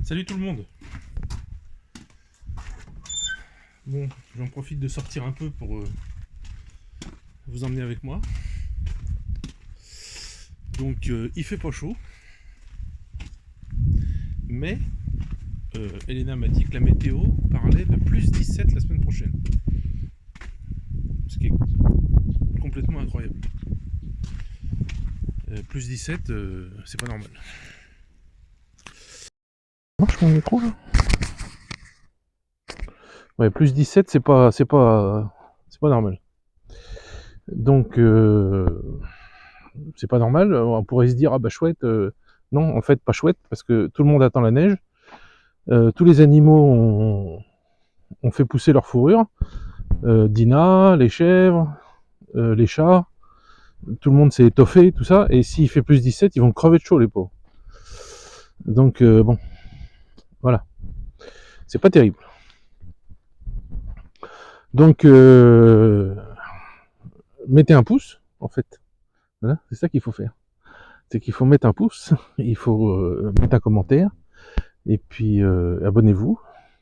Salut tout le monde. Bon, j'en profite de sortir un peu pour vous emmener avec moi. Donc il fait pas chaud, mais Elena m'a dit que la météo parlait de plus 17 la semaine prochaine. Ce qui est complètement incroyable. Plus 17, c'est pas normal. Marche mon micro là. Ouais, plus 17, c'est pas normal. Donc c'est pas normal. On pourrait se dire ah bah chouette. Non, en fait pas chouette parce que tout le monde attend la neige. Tous les animaux ont fait pousser leur fourrure. Dina, les chèvres, les chats, tout le monde s'est étoffé, tout ça. Et s'il fait plus 17, ils vont crever de chaud, les pauvres. Donc bon, voilà. C'est pas terrible. Donc mettez un pouce, en fait. Voilà, c'est ça qu'il faut faire. C'est qu'il faut mettre un pouce, il faut mettre un commentaire, et puis abonnez-vous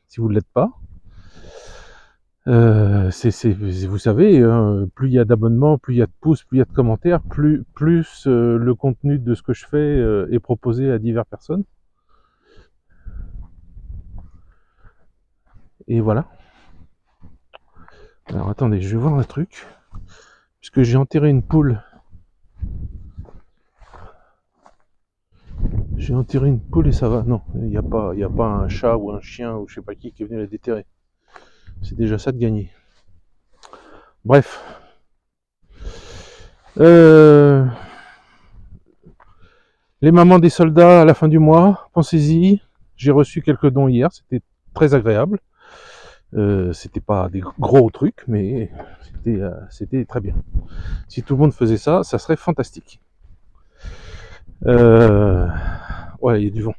si vous ne l'êtes pas. Vous savez, hein, plus il y a d'abonnements, plus il y a de pouces, plus il y a de commentaires, plus le contenu de ce que je fais est proposé à diverses personnes. Et voilà. Alors attendez, je vais voir un truc. Puisque j'ai enterré une poule. J'ai enterré une poule et ça va. Non, il n'y a pas un chat ou un chien ou je sais pas qui est venu la déterrer. C'est déjà ça de gagner. Bref. Les mamans des soldats à la fin du mois, pensez-y. J'ai reçu quelques dons hier, c'était très agréable. C'était pas des gros trucs, mais c'était très bien. Si tout le monde faisait ça, ça serait fantastique. Ouais, il y a du vent.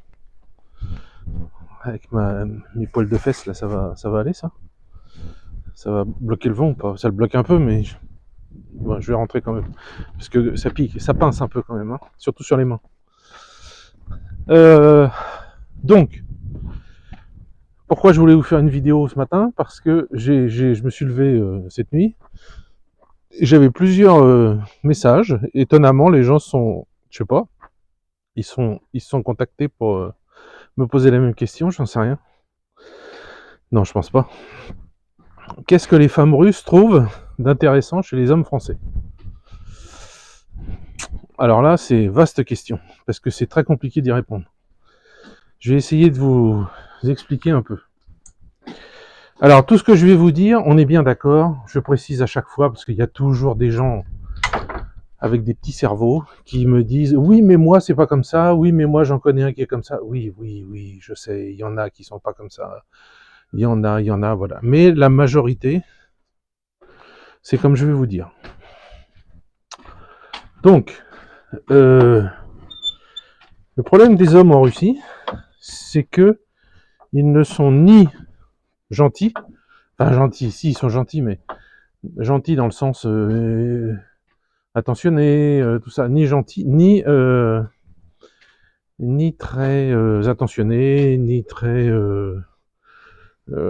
Avec mes poils de fesses, là, ça va aller, ça? Ça va bloquer le vent ou pas? Ça le bloque un peu, mais bon, je vais rentrer quand même. Parce que ça pique, ça pince un peu quand même, hein, surtout sur les mains. Donc, pourquoi je voulais vous faire une vidéo ce matin? Parce que je me suis levé cette nuit. J'avais plusieurs messages. Étonnamment, les gens sont, je sais pas, ils se sont contactés pour me poser la même question, j'en sais rien. Non, je pense pas. Qu'est-ce que les femmes russes trouvent d'intéressant chez les hommes français? Alors là, c'est vaste question, parce que c'est très compliqué d'y répondre. Je vais essayer de vous expliquer un peu. Alors, tout ce que je vais vous dire, on est bien d'accord, je précise à chaque fois, parce qu'il y a toujours des gens avec des petits cerveaux qui me disent « Oui, mais moi, c'est pas comme ça. Oui, mais moi, j'en connais un qui est comme ça. » Oui, je sais, il y en a qui sont pas comme ça. Il y en a, voilà. Mais la majorité, c'est comme je vais vous dire. Donc, le problème des hommes en Russie, c'est que ils ne sont ni gentils, enfin gentils, si ils sont gentils, mais gentils dans le sens attentionné, tout ça, ni gentils, ni très attentionnés, ni très ils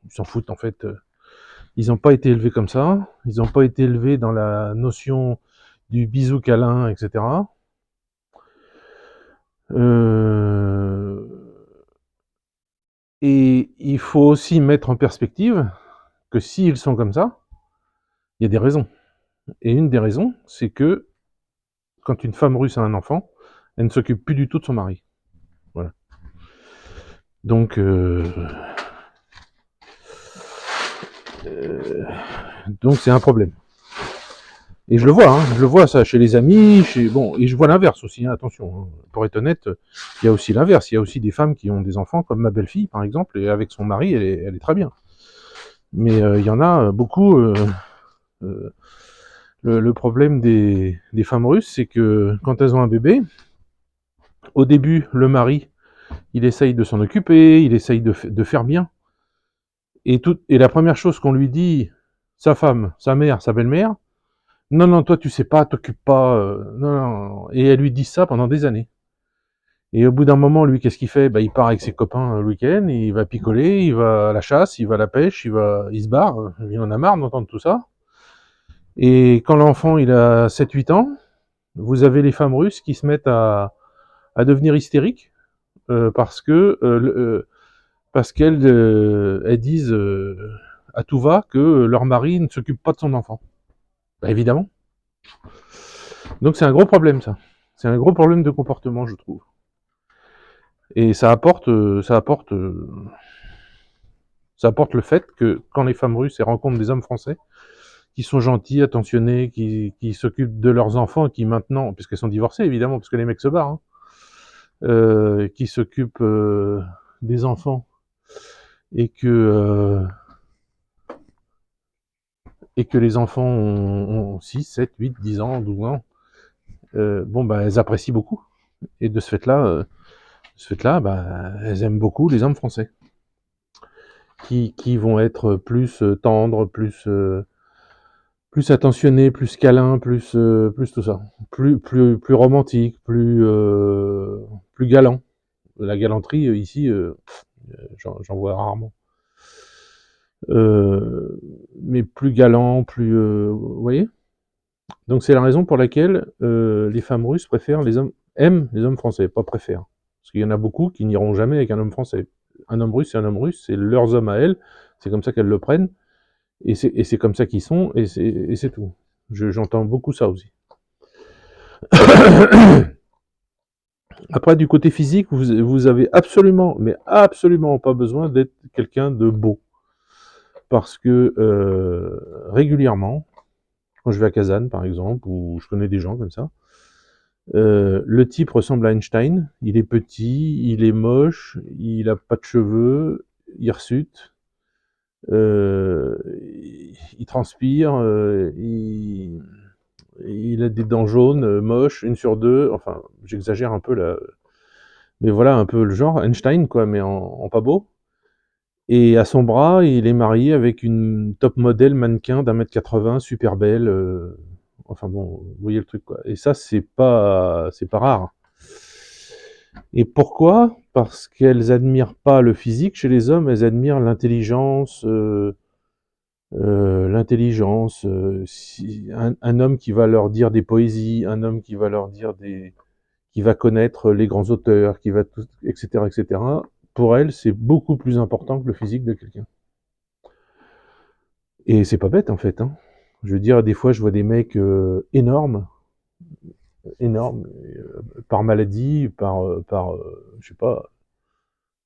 s'en foutent en fait. Ils n'ont pas été élevés comme ça. Ils n'ont pas été élevés dans la notion du bisou câlin, etc. Et il faut aussi mettre en perspective que s'ils sont comme ça, il y a des raisons. Et une des raisons, c'est que quand une femme russe a un enfant, elle ne s'occupe plus du tout de son mari. Voilà. Donc, c'est un problème. Et je le vois ça chez les amis, bon, et je vois l'inverse aussi, hein, attention, hein. Pour être honnête, il y a aussi l'inverse, il y a aussi des femmes qui ont des enfants, comme ma belle-fille par exemple, et avec son mari, elle est très bien. Mais il y en a beaucoup, le problème des femmes russes, c'est que quand elles ont un bébé, au début, le mari, il essaye de s'en occuper, il essaye de faire bien, et la première chose qu'on lui dit, sa femme, sa mère, sa belle-mère, non, toi tu sais pas, t'occupes pas, non, et elle lui dit ça pendant des années. Et au bout d'un moment, lui, qu'est-ce qu'il fait? Bah, il part avec ses copains le week-end, il va picoler, il va à la chasse, il va à la pêche, il se barre, il en a marre d'entendre tout ça. Et quand l'enfant il a 7-8 ans, vous avez les femmes russes qui se mettent à devenir hystériques parce que parce qu'elles elles disent à tout va que leur mari ne s'occupe pas de son enfant. Bah, évidemment. Donc c'est un gros problème ça. C'est un gros problème de comportement, je trouve. Et ça apporte le fait que quand les femmes russes rencontrent des hommes français qui sont gentils, attentionnés, qui s'occupent de leurs enfants, qui maintenant, puisqu'elles sont divorcées évidemment, parce que les mecs se barrent, hein, qui s'occupent des enfants et que les enfants ont 6, 7, 8, 10 ans, 12 ans, bon bah elles apprécient beaucoup. Et de ce fait-là, bah, elles aiment beaucoup les hommes français. Qui vont être plus tendres, plus attentionnés, plus câlins, plus tout ça. Plus romantiques, plus galants. La galanterie, ici, j'en vois rarement. Mais plus galant, vous voyez? Donc c'est la raison pour laquelle les femmes russes aiment les hommes français, pas préfèrent. Parce qu'il y en a beaucoup qui n'iront jamais avec un homme français. Un homme russe, c'est un homme russe, c'est leurs hommes à elles, c'est comme ça qu'elles le prennent, et c'est comme ça qu'ils sont, et c'est tout. J'entends beaucoup ça aussi. Après, du côté physique, vous avez absolument, mais absolument pas besoin d'être quelqu'un de beau. Parce que régulièrement, quand je vais à Kazan par exemple, ou je connais des gens comme ça, le type ressemble à Einstein, il est petit, il est moche, il a pas de cheveux, hirsute, il transpire, il a des dents jaunes, moches, une sur deux, enfin j'exagère un peu là, mais voilà un peu le genre, Einstein quoi, mais en pas beau. Et à son bras, il est marié avec une top modèle mannequin d'1 m 80, super belle. Enfin bon, vous voyez le truc quoi. Et ça, c'est pas rare. Et pourquoi? Parce qu'elles admirent pas le physique chez les hommes, elles admirent l'intelligence. Un homme qui va leur dire des poésies, un homme qui va leur dire qui va connaître les grands auteurs, qui va tout, etc., etc. Pour elles, c'est beaucoup plus important que le physique de quelqu'un. Et c'est pas bête en fait. Hein. Je veux dire, des fois, je vois des mecs énormes, par maladie, je sais pas,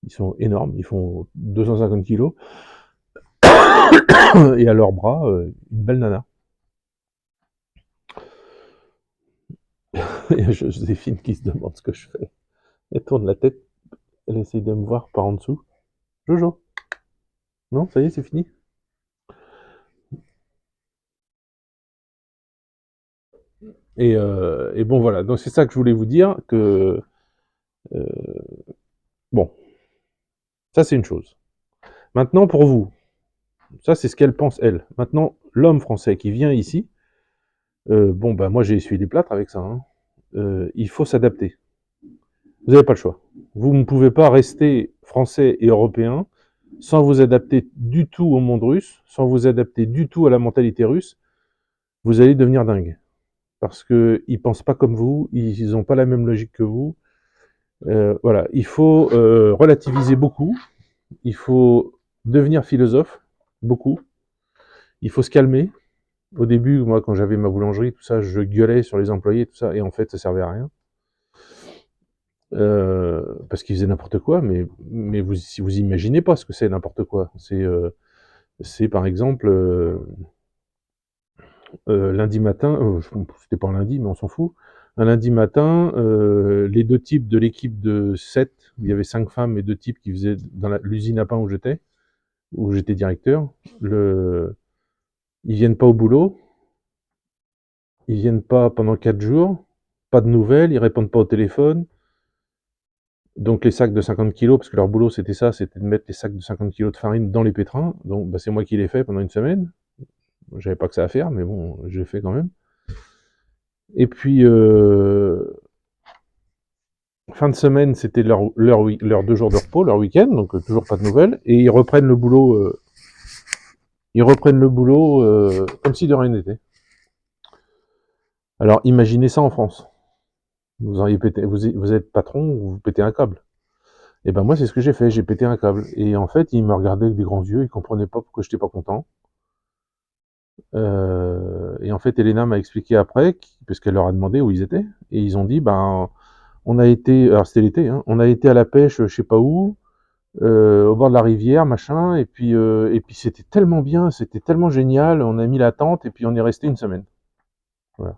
ils sont énormes, ils font 250 kilos, et à leurs bras, une belle nana. Il y a Joséphine qui se demande ce que je fais. Elle tourne la tête, elle essaye de me voir par en dessous. Jojo, non, ça y est, c'est fini. Et bon, voilà, donc c'est ça que je voulais vous dire, que, euh, bon, ça c'est une chose. Maintenant, pour vous, ça c'est ce qu'elle pense, elle. Maintenant, l'homme français qui vient ici, bon, bah moi j'ai essuyé les plâtres avec ça, hein. Il faut s'adapter. Vous n'avez pas le choix. Vous ne pouvez pas rester français et européen sans vous adapter du tout au monde russe, sans vous adapter du tout à la mentalité russe. Vous allez devenir dingue. Parce qu'ils ne pensent pas comme vous, ils n'ont pas la même logique que vous. Voilà, il faut relativiser beaucoup, il faut devenir philosophe, beaucoup, il faut se calmer. Au début, moi, quand j'avais ma boulangerie, tout ça, je gueulais sur les employés, tout ça, et en fait, ça servait à rien. Parce qu'ils faisaient n'importe quoi, mais si vous imaginez pas ce que c'est n'importe quoi. C'est par exemple, lundi matin, c'était pas un lundi, mais on s'en fout. Un lundi matin, les deux types de l'équipe de 7, où il y avait 5 femmes et 2 types qui faisaient dans l'usine à pain où j'étais directeur, ils viennent pas au boulot, ils viennent pas pendant 4 jours, pas de nouvelles, ils répondent pas au téléphone. Donc les sacs de 50 kilos, parce que leur boulot c'était ça, c'était de mettre les sacs de 50 kilos de farine dans les pétrins. Donc bah, c'est moi qui l'ai fait pendant une semaine. J'avais pas que ça à faire, mais bon, je l'ai fait quand même. Et puis Fin de semaine, c'était leur 2 jours de repos, leur week-end, donc toujours pas de nouvelles, et ils reprennent le boulot, comme si de rien n'était. Alors imaginez ça en France. Vous auriez pété, vous êtes patron, vous pétez un câble. Et ben moi c'est ce que j'ai fait, j'ai pété un câble. Et en fait, ils me regardaient avec des grands yeux, ils comprenaient pas pourquoi j'étais pas content. Et en fait, Elena m'a expliqué après, parce qu'elle leur a demandé où ils étaient, et ils ont dit, ben, on a été, alors c'était l'été, hein, on a été à la pêche, je sais pas où, au bord de la rivière, machin, et puis c'était tellement bien, c'était tellement génial, on a mis la tente, et puis on est resté une semaine. Voilà.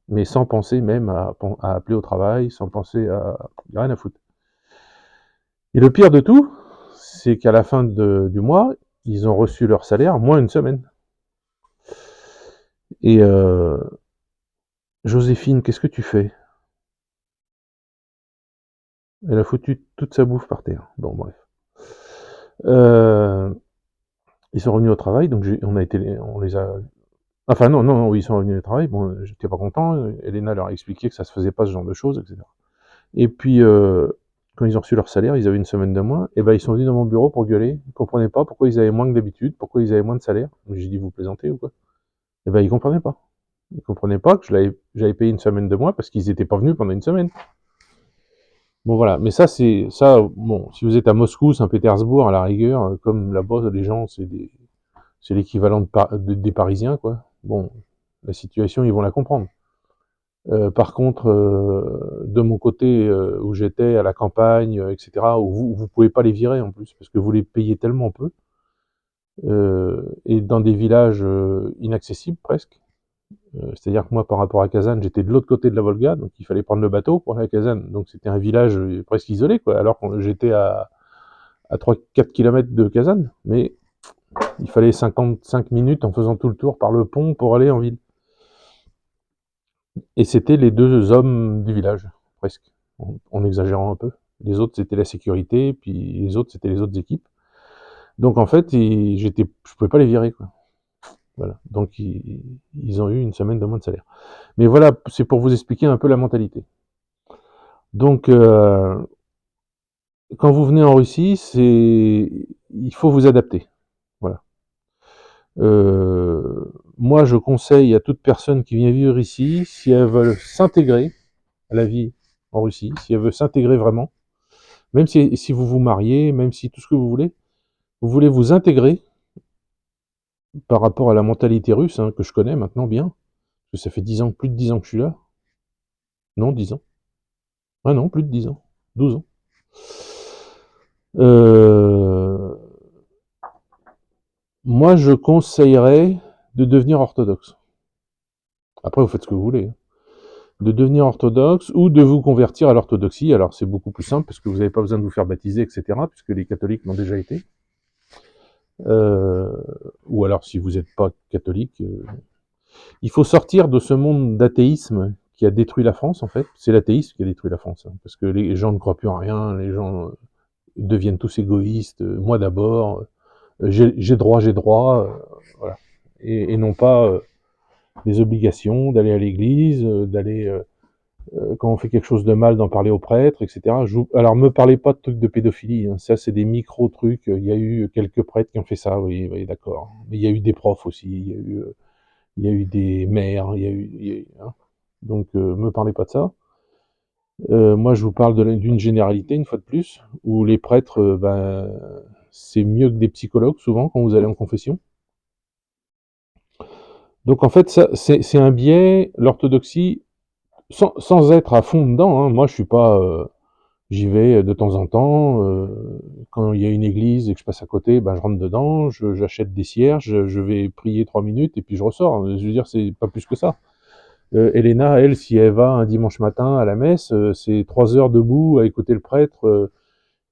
Mais sans penser même à appeler au travail, sans penser à... Y a rien à foutre. Et le pire de tout, c'est qu'à la fin du mois, ils ont reçu leur salaire moins une semaine. Et Joséphine, qu'est-ce que tu fais? Elle a foutu toute sa bouffe par terre. Bon, bref. Euh, Ils sont revenus au travail, donc on les a... Enfin, non, non, non, oui, ils sont revenus au travail. Bon, j'étais pas content. Elena leur a expliqué que ça se faisait pas ce genre de choses, etc. Et puis, quand ils ont reçu leur salaire, ils avaient une semaine de moins, et ben ils sont venus dans mon bureau pour gueuler. Ils comprenaient pas pourquoi ils avaient moins que d'habitude, pourquoi ils avaient moins de salaire. J'ai dit, vous plaisantez ou quoi? Et ben ils comprenaient pas. Ils comprenaient pas que j'avais payé une semaine de moins parce qu'ils étaient pas venus pendant une semaine. Bon voilà, mais ça c'est ça. Bon, si vous êtes à Moscou, Saint-Pétersbourg, à la rigueur, comme là-bas les gens, c'est l'équivalent des Parisiens quoi. Bon, la situation ils vont la comprendre. Par contre, de mon côté où j'étais à la campagne, etc., où vous pouvez pas les virer en plus parce que vous les payez tellement peu et dans des villages inaccessibles presque. C'est-à-dire que moi, par rapport à Kazan, j'étais de l'autre côté de la Volga, donc il fallait prendre le bateau pour aller à Kazan. Donc c'était un village presque isolé, quoi, alors que j'étais à 3-4 km de Kazan. Mais il fallait 55 minutes en faisant tout le tour par le pont pour aller en ville. Et c'était les 2 hommes du village, presque, en exagérant un peu. Les autres, c'était la sécurité, puis les autres, c'était les autres équipes. Donc en fait, je pouvais pas les virer, quoi. Voilà. Donc ils ont eu une semaine de moins de salaire. Mais voilà, c'est pour vous expliquer un peu la mentalité. Donc, quand vous venez en Russie, il faut vous adapter. Voilà. Moi, je conseille à toute personne qui vient vivre ici, si elle veut s'intégrer à la vie en Russie, si elle veut s'intégrer vraiment, même si vous vous mariez, même si tout ce que vous voulez vous intégrer par rapport à la mentalité russe, hein, que je connais maintenant bien, parce que ça fait 10 ans, plus de 10 ans que je suis là. Non, 10 ans. Ah non, plus de 10 ans. 12 ans. Euh, Moi, je conseillerais de devenir orthodoxe. Après, vous faites ce que vous voulez. De devenir orthodoxe ou de vous convertir à l'orthodoxie. Alors, c'est beaucoup plus simple parce que vous n'avez pas besoin de vous faire baptiser, etc., puisque les catholiques l'ont déjà été. Euh, ou alors, si vous n'êtes pas catholique, il faut sortir de ce monde d'athéisme qui a détruit la France, en fait. C'est l'athéisme qui a détruit la France. Hein, parce que les gens ne croient plus en rien, les gens deviennent tous égoïstes. Moi d'abord, j'ai droit, voilà. Et non pas des obligations, d'aller à l'église, d'aller, quand on fait quelque chose de mal, d'en parler au prêtre, etc. Alors, me parlez pas de trucs de pédophilie, hein. Ça, c'est des micro-trucs. Il y a eu quelques prêtres qui ont fait ça, oui, oui d'accord. Mais il y a eu des profs aussi, il y a eu des maires, hein. Donc, me parlez pas de ça. Moi, je vous parle d'une généralité, une fois de plus, où les prêtres, ben, c'est mieux que des psychologues, souvent, quand vous allez en confession. Donc, en fait, ça, c'est un biais, l'orthodoxie, sans être à fond dedans, hein. Moi, je suis pas, j'y vais de temps en temps. Quand il y a une église et que je passe à côté, ben, je rentre dedans, j'achète des cierges, je vais prier 3 minutes et puis je ressors. Je veux dire, c'est pas plus que ça. Elena, elle, si elle va un dimanche matin à la messe, c'est 3 heures debout à écouter le prêtre.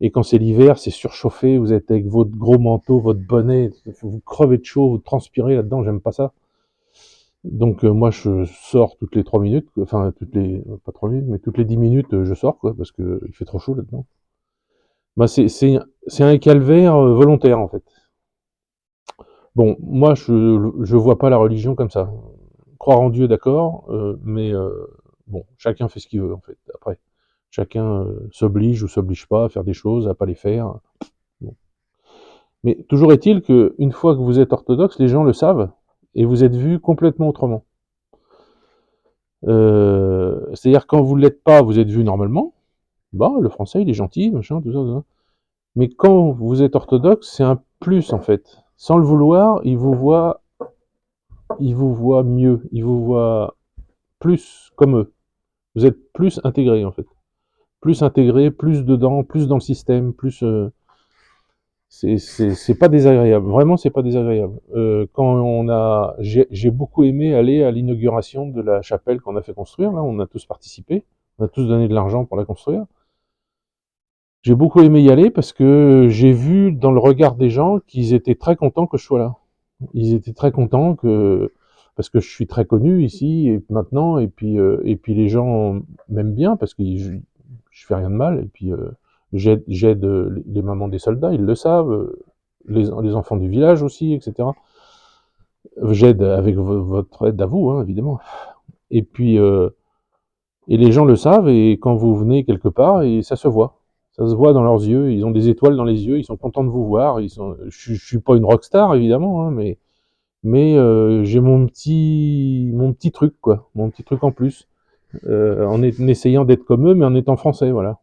Et quand c'est l'hiver, c'est surchauffé, vous êtes avec votre gros manteau, votre bonnet, vous crevez de chaud, vous transpirez là-dedans, j'aime pas ça. Donc moi je sors toutes les 3 minutes, enfin pas 3 minutes, mais toutes les 10 minutes je sors quoi, parce que il fait trop chaud là-dedans. Bah c'est un calvaire volontaire en fait. Bon, moi je vois pas la religion comme ça. Croire en Dieu d'accord, mais bon, chacun fait ce qu'il veut en fait. Après, Chacun s'oblige ou s'oblige pas à faire des choses, à pas les faire. Bon. Mais toujours est-il qu'une fois que vous êtes orthodoxe, les gens le savent, et vous êtes vu complètement autrement. C'est-à-dire quand vous ne l'êtes pas, vous êtes vu normalement. Bah, le français, il est gentil, machin, tout ça, tout ça. Mais quand vous êtes orthodoxe, c'est un plus en fait. Sans le vouloir, ils vous voient mieux, ils vous voient plus comme eux. Vous êtes plus intégré en fait. Plus intégré, plus dedans, plus dans le système, plus. C'est pas désagréable. Vraiment, c'est pas désagréable. J'ai beaucoup aimé aller à l'inauguration de la chapelle qu'on a fait construire. Là, on a tous participé. On a tous donné de l'argent pour la construire. J'ai beaucoup aimé y aller parce que j'ai vu dans le regard des gens qu'ils étaient très contents que je sois là. Ils étaient très contents parce que je suis très connu ici et maintenant, et puis les gens m'aiment bien parce que je fais rien de mal, et puis j'aide les mamans des soldats, ils le savent, les enfants du village aussi, etc. J'aide avec votre aide à vous, hein, évidemment. Et puis et les gens le savent, et quand vous venez quelque part, et ça se voit. Ça se voit dans leurs yeux, ils ont des étoiles dans les yeux, ils sont contents de vous voir. Je suis pas une rockstar évidemment, hein, mais j'ai mon petit truc, quoi, mon petit truc en plus, en essayant d'être comme eux, mais en étant français, voilà.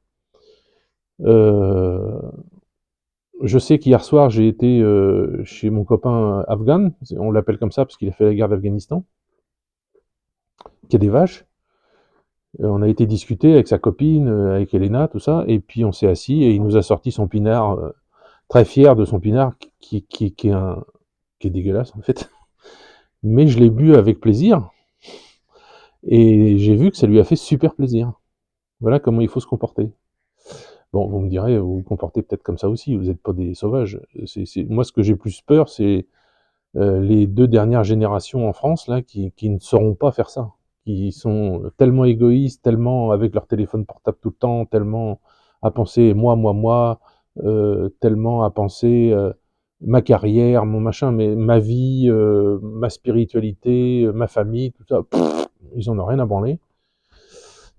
Euh, je sais qu'hier soir j'ai été chez mon copain afghan, on l'appelle comme ça parce qu'il a fait la guerre d'Afghanistan, qui a des vaches. On a été discuter avec sa copine, avec Elena, tout ça, et puis on s'est assis et il nous a sorti son pinard, très fier de son pinard qui est dégueulasse en fait. Mais je l'ai bu avec plaisir et j'ai vu que ça lui a fait super plaisir. Voilà comment il faut se comporter. Bon, vous me direz, vous vous comportez peut-être comme ça aussi, vous n'êtes pas des sauvages. Moi, ce que j'ai plus peur, c'est les 2 dernières générations en France là qui ne sauront pas faire ça, qui sont tellement égoïstes, tellement avec leur téléphone portable tout le temps, tellement à penser moi, tellement à penser ma carrière, mon machin, mais ma vie, ma spiritualité, ma famille, tout ça, ils en ont rien à branler.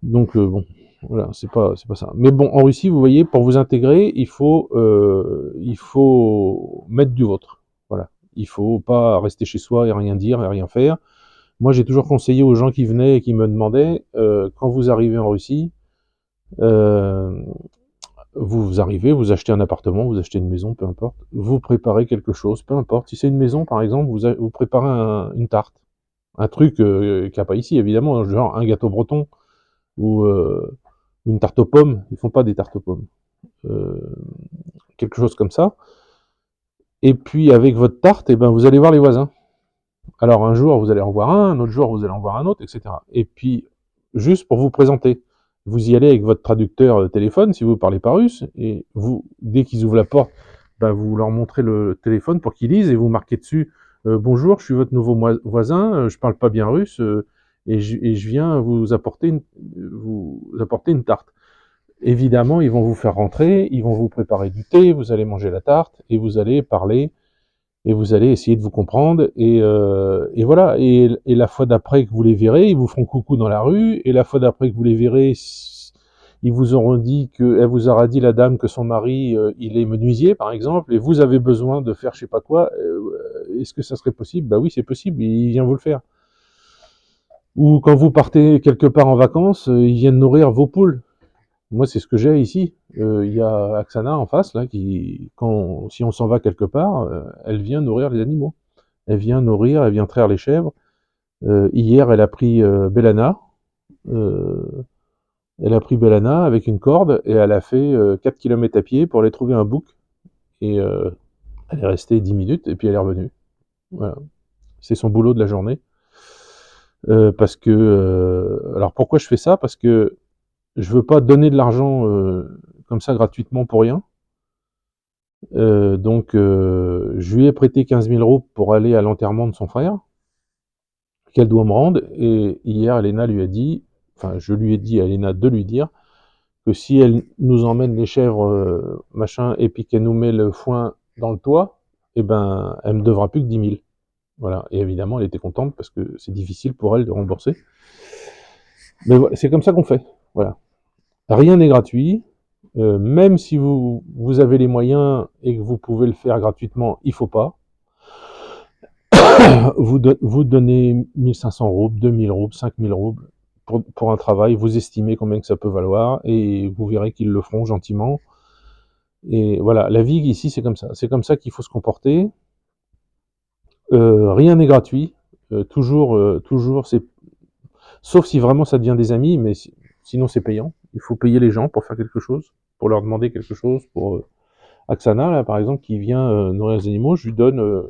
Donc bon, voilà, c'est pas ça. Mais bon, en Russie, vous voyez, pour vous intégrer, il faut mettre du vôtre. Voilà. Il faut pas rester chez soi et rien dire et rien faire. Moi, j'ai toujours conseillé aux gens qui venaient et qui me demandaient, quand vous arrivez en Russie, euh, vous arrivez, vous achetez un appartement, vous achetez une maison, peu importe, vous préparez quelque chose, peu importe. Si c'est une maison, par exemple, vous préparez une tarte. Un truc qu'il n'y a pas ici, évidemment, genre un gâteau breton ou une tarte aux pommes. Ils font pas des tartes aux pommes. Euh, quelque chose comme ça. Et puis avec votre tarte, eh ben, vous allez voir les voisins. Alors un jour, vous allez en voir un autre jour, vous allez en voir un autre, etc. Et puis, juste pour vous présenter, vous y allez avec votre traducteur de téléphone, si vous ne parlez pas russe, et vous, dès qu'ils ouvrent la porte, ben, vous leur montrez le téléphone pour qu'ils lisent, et vous marquez dessus bonjour, je suis votre nouveau voisin, je parle pas bien russe, et je viens vous apporter une tarte. Évidemment, ils vont vous faire rentrer, ils vont vous préparer du thé, vous allez manger la tarte, et vous allez parler, et vous allez essayer de vous comprendre, et voilà. Et la fois d'après que vous les verrez, ils vous feront coucou dans la rue, et la fois d'après que vous les verrez, ils vous auront dit elle vous aura dit, la dame, que son mari, il est menuisier, par exemple, et vous avez besoin de faire je sais pas quoi, est-ce que ça serait possible? Bah oui, c'est possible, il vient vous le faire. Ou quand vous partez quelque part en vacances, ils viennent nourrir vos poules. Moi, c'est ce que j'ai ici. Il y a Axana en face, là, si on s'en va quelque part, elle vient nourrir les animaux. Elle vient traire les chèvres. Hier, euh, elle a pris Bellana avec une corde, et elle a fait 4 km à pied pour aller trouver un bouc. Et elle est restée 10 minutes et puis elle est revenue. Voilà. C'est son boulot de la journée. Parce que, alors pourquoi je fais ça? Parce que je veux pas donner de l'argent comme ça gratuitement pour rien. Donc, je lui ai prêté 15 000 euros pour aller à l'enterrement de son frère, qu'elle doit me rendre. Et hier, Elena lui a dit, enfin, je lui ai dit à Elena de lui dire que si elle nous emmène les chèvres, machin, et puis qu'elle nous met le foin dans le toit, eh ben, elle me devra plus que 10 000. Voilà. Et évidemment, elle était contente parce que c'est difficile pour elle de rembourser. Mais voilà, c'est comme ça qu'on fait. Voilà. Rien n'est gratuit. Même si vous avez les moyens et que vous pouvez le faire gratuitement, il ne faut pas. Vous donnez 1500 roubles, 2000 roubles, 5000 roubles pour un travail, vous estimez combien que ça peut valoir et vous verrez qu'ils le feront gentiment. Et voilà, la vie ici c'est comme ça. C'est comme ça qu'il faut se comporter. Rien n'est gratuit. Toujours, c'est sauf si vraiment ça devient des amis, mais sinon c'est payant. Il faut payer les gens pour faire quelque chose, pour leur demander quelque chose. Pour Aksana, là, par exemple, qui vient nourrir les animaux, je lui donne,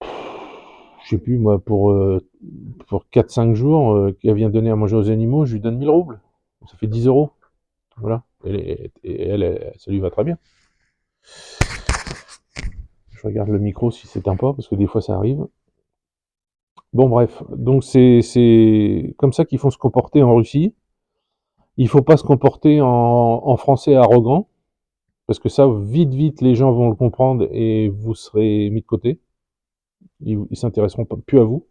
je sais plus moi, pour 4-5 jours, qu'elle vient donner à manger aux animaux, je lui donne 1000 roubles. Ça fait 10 euros. Voilà. Et elle, ça lui va très bien. Je regarde le micro si c'est un pas, parce que des fois ça arrive. Bon bref, donc c'est comme ça qu'ils font se comporter en Russie. Il faut pas se comporter en français arrogant, parce que ça, vite, les gens vont le comprendre et vous serez mis de côté. Ils s'intéresseront plus à vous.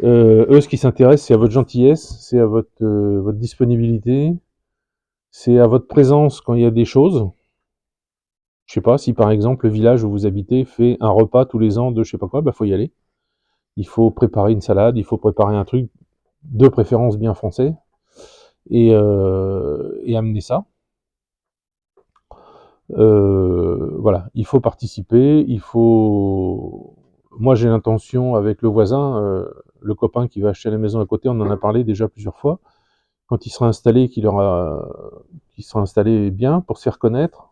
Eux, ce qui s'intéresse, c'est à votre gentillesse, c'est à votre disponibilité, c'est à votre présence quand il y a des choses. Je sais pas, si par exemple le village où vous habitez fait un repas tous les ans de je sais pas quoi, bah faut y aller. Il faut préparer une salade, il faut préparer un truc, de préférence bien français, et amener ça. Voilà, il faut participer, il faut... Moi j'ai l'intention avec le voisin, le copain qui va acheter la maison à côté, on en a parlé déjà plusieurs fois, quand il sera installé, qu'il sera installé bien pour se faire connaître,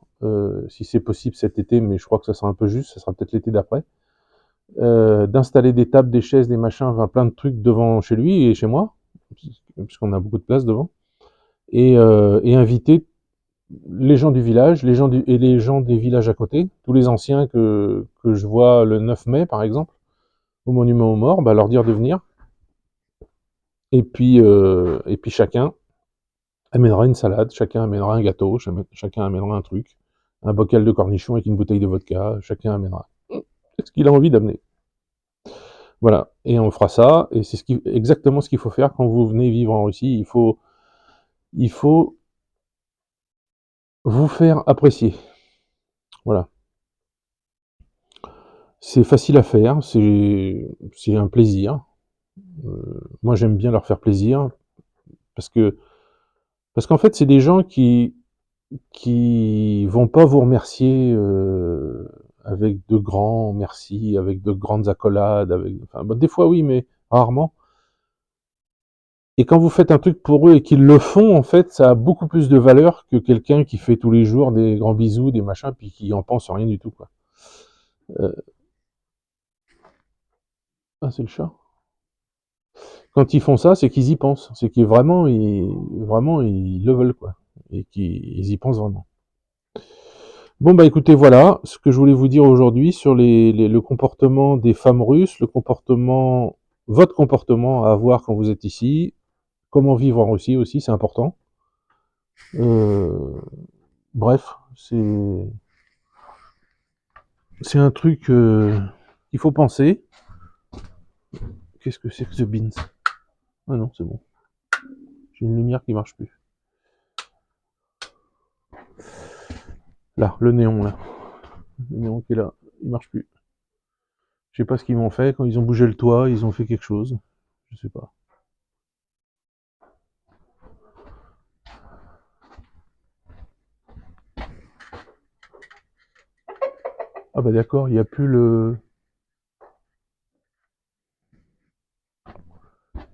si c'est possible cet été, mais je crois que ça sera un peu juste, ça sera peut-être l'été d'après, d'installer des tables, des chaises, des machins, enfin, plein de trucs devant chez lui et chez moi, puisqu'on a beaucoup de place devant, et inviter les gens du village, et les gens des villages à côté, tous les anciens que je vois le 9 mai par exemple, au monument aux morts, bah, leur dire de venir, et puis chacun amènera une salade, chacun amènera un gâteau, chacun amènera un truc, un bocal de cornichons avec une bouteille de vodka, chacun amènera ce qu'il a envie d'amener. Voilà, et on fera ça, et c'est exactement ce qu'il faut faire quand vous venez vivre en Russie. Il faut vous faire apprécier. Voilà. C'est facile à faire, c'est un plaisir. Moi, j'aime bien leur faire plaisir, parce que parce qu'en fait, c'est des gens qui vont pas vous remercier avec de grands merci, avec de grandes accolades, enfin, des fois oui, mais rarement. Et quand vous faites un truc pour eux et qu'ils le font, en fait, ça a beaucoup plus de valeur que quelqu'un qui fait tous les jours des grands bisous, des machins, puis qui en pense rien du tout, quoi. Euh, Ah, c'est le chat. Quand ils font ça, c'est qu'ils y pensent, c'est qu'ils vraiment, ils le veulent, quoi, et qu'ils y pensent vraiment. Bon, bah écoutez, voilà ce que je voulais vous dire aujourd'hui sur le comportement des femmes russes, votre comportement à avoir quand vous êtes ici, comment vivre en Russie aussi, c'est important. Euh, Bref, c'est un truc qu'il faut penser. Qu'est-ce que c'est que ce Beans? Ah non, c'est bon. J'ai une lumière qui marche plus. Là, le néon, là. Le néon qui est là, il marche plus. Je sais pas ce qu'ils m'ont fait. Quand ils ont bougé le toit, ils ont fait quelque chose. Je sais pas. Ah bah d'accord, il n'y a plus le...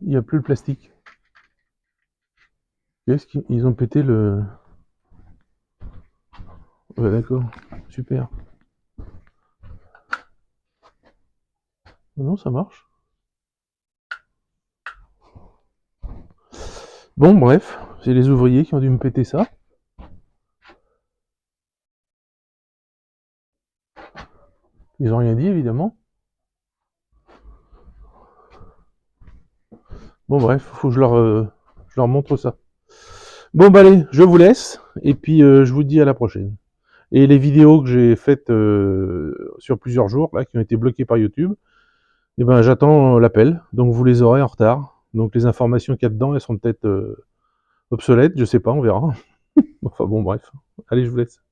Il n'y a plus le plastique. Qu'est-ce qu'ils ont pété le... Ouais, d'accord. Super. Non, ça marche. Bon, bref. C'est les ouvriers qui ont dû me péter ça. Ils ont rien dit, évidemment. Bon, bref, faut que je leur montre ça. Bon, bah allez, je vous laisse. Et puis, je vous dis à la prochaine. Et les vidéos que j'ai faites sur plusieurs jours, là, qui ont été bloquées par YouTube, eh ben, j'attends l'appel. Donc, vous les aurez en retard. Donc, les informations qu'il y a dedans, elles sont peut-être Obsolète, je sais pas, on verra. Enfin bon, bref. Allez, je vous laisse.